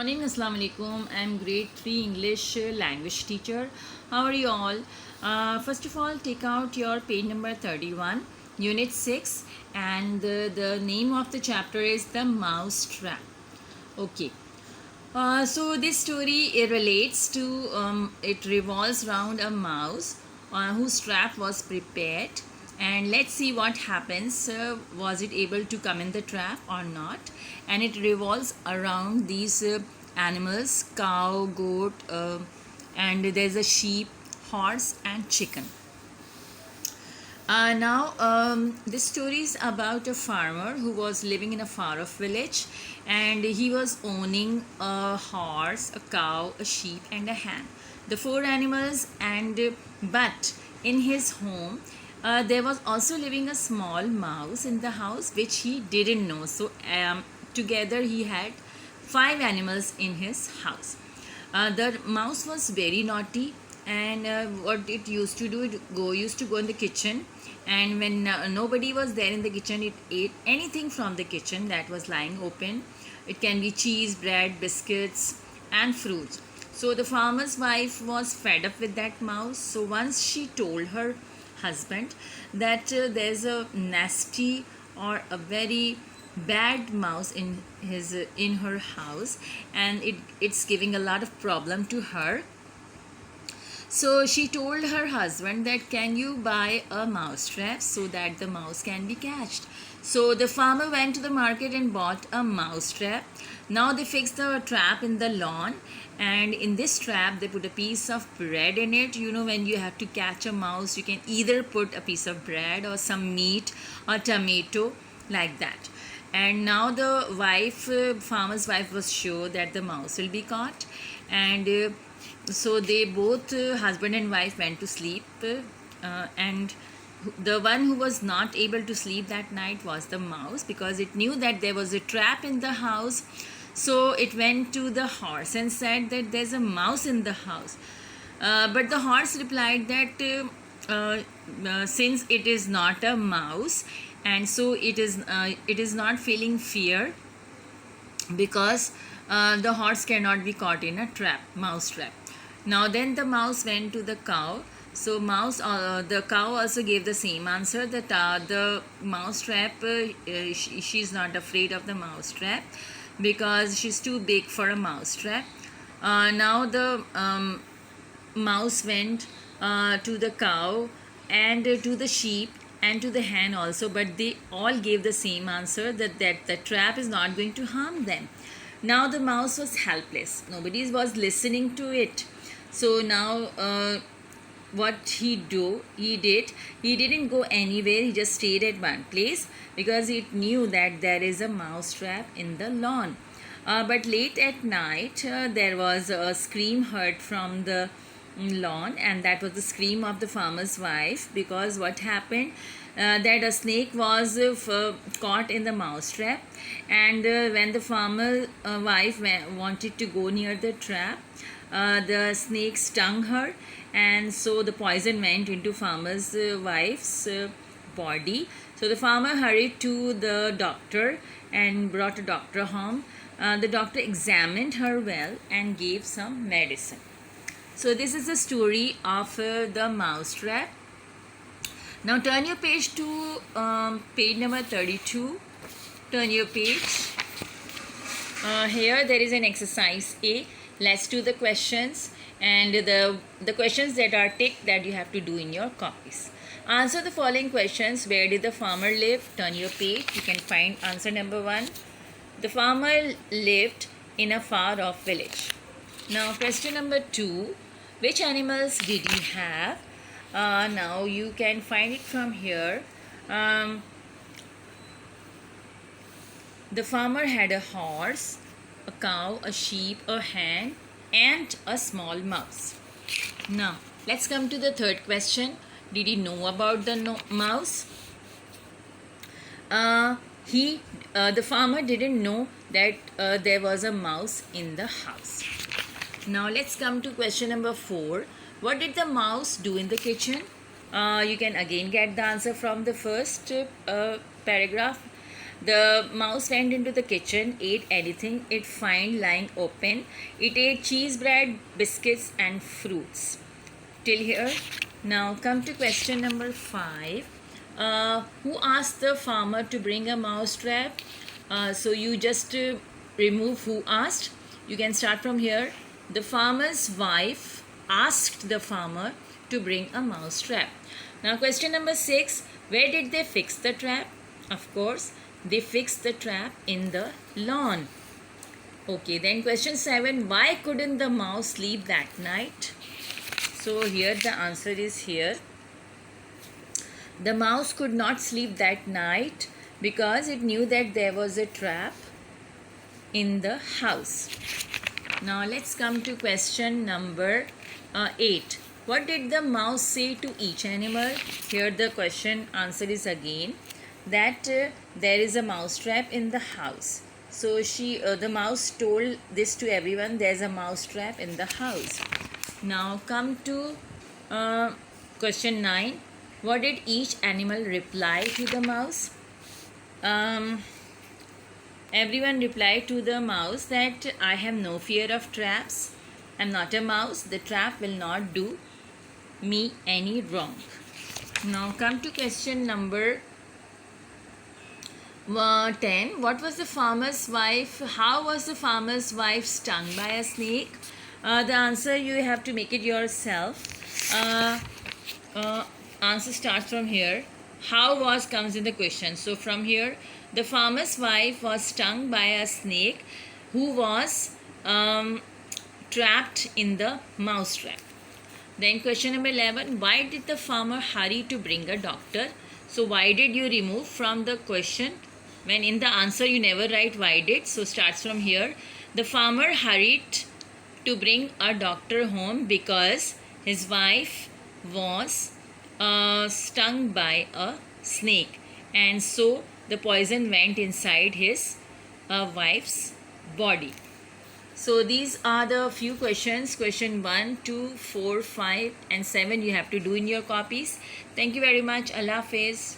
Morning, Assalamu alaikum. I'm grade 3 English language teacher. How are you all? First of all, take out your page number 31, unit 6, and the name of the chapter is The Mouse Trap. Okay. So this story it relates to it revolves around a mouse whose trap was prepared, and let's see what happens. Was it able to come in the trap or not? And it revolves around these animals: cow, goat, and there's a sheep, horse, and chicken. This story is about a farmer who was living in a far-off village, and he was owning a horse, a cow, a sheep, and a hen. The four animals, and but in his home, there was also living a small mouse in the house, which he didn't know. So, together he had five animals in his house. The mouse was very naughty, and what it used to do, used to go in the kitchen, and when nobody was there in the kitchen, it ate anything from the kitchen that was lying open. It can be cheese, bread, biscuits, and fruits. So the farmer's wife was fed up with that mouse. So once she told her husband that there's a nasty or a very bad mouse in her house, and it's giving a lot of problem to her. So she told her husband that, can you buy a mouse trap so that the mouse can be catched? So the farmer went to the market and bought a mouse trap. Now they fixed the trap in the lawn, and in this trap they put a piece of bread in it. You know, when you have to catch a mouse, you can either put a piece of bread or some meat or tomato, like that. And now the farmer's wife was sure that the mouse will be caught, and so they both, husband and wife, went to sleep, and the one who was not able to sleep that night was the mouse, because it knew that there was a trap in the house. So it went to the horse and said that there's a mouse in the house. But the horse replied that since it is not a mouse, and so it is not feeling fear, because the horse cannot be caught in a mouse trap. Now then the mouse went to the cow. So the cow also gave the same answer, that the mouse trap, she's not afraid of the mouse trap because she's too big for a mouse trap. Now the mouse went to the cow and to the sheep and to the hen also, but they all gave the same answer, that the trap is not going to harm them. Now the mouse was helpless. Nobody was listening to it. So now what he did, he didn't go anywhere. He just stayed at one place because it knew that there is a mouse trap in the lawn. But late at night, there was a scream heard from the lawn, and that was the scream of the farmer's wife, because what happened, that a snake was caught in the mouse trap, and when the farmer wife wanted to go near the trap, the snake stung her, and so the poison went into farmer's wife's body. So the farmer hurried to the doctor and brought a doctor home. The doctor examined her well and gave some medicine. So this is the story of the mouse trap. Now turn your page to page number 32. Turn your page. Here there is an exercise A. Let's do the questions, and the questions that are ticked that you have to do in your copies. Answer the following questions. Where did the farmer live? Turn your page. You can find answer number 1. The farmer lived in a far-off village. Now question number 2. Which animals did he have? Now you can find it from here. The farmer had a horse, a cow, a sheep, a hen, and a small mouse. Now let's come to the third question. Did he know about the mouse? The farmer didn't know that there was a mouse in the house. Now let's come to question number 4. What did the mouse do in the kitchen? You can again get the answer from the first paragraph. The mouse went into the kitchen, ate anything it find lying open. It ate cheese bread, biscuits, and fruits. Till here. Now come to question number 5. Who asked the farmer to bring a mouse trap? So you just remove who asked. You can start from here. The farmer's wife asked the farmer to bring a mouse trap. Now question number 6. Where did they fix the trap? Of course, they fixed the trap in the lawn. Okay, then question 7. Why couldn't the mouse sleep that night? So here the answer is here. The mouse could not sleep that night because it knew that there was a trap in the house. Now let's come to question number 8. What did the mouse say to each animal? Here the question answer is again that there is a mouse trap in the house. So the mouse told this to everyone, there's a mouse trap in the house. Now come to question 9. What did each animal reply to the mouse? Everyone replied to the mouse that I have no fear of traps. I'm not a mouse. The trap will not do me any wrong. Now come to question number 10. What was the farmer's wife? How was the farmer's wife stung by a snake? The answer you have to make it yourself. Answer starts from here. How was comes in the question. So from here, the farmer's wife was stung by a snake who was trapped in the mouse trap. Then question number 11. Why did the farmer hurry to bring a doctor? So why did you remove from the question? When in the answer you never write why did. So starts from here. The farmer hurried to bring a doctor home because his wife was stung by a snake, and so the poison went inside his wife's body. So these are the few questions. Question 1, 2, 4, 5 and 7 you have to do in your copies. Thank you very much. Allah Hafiz.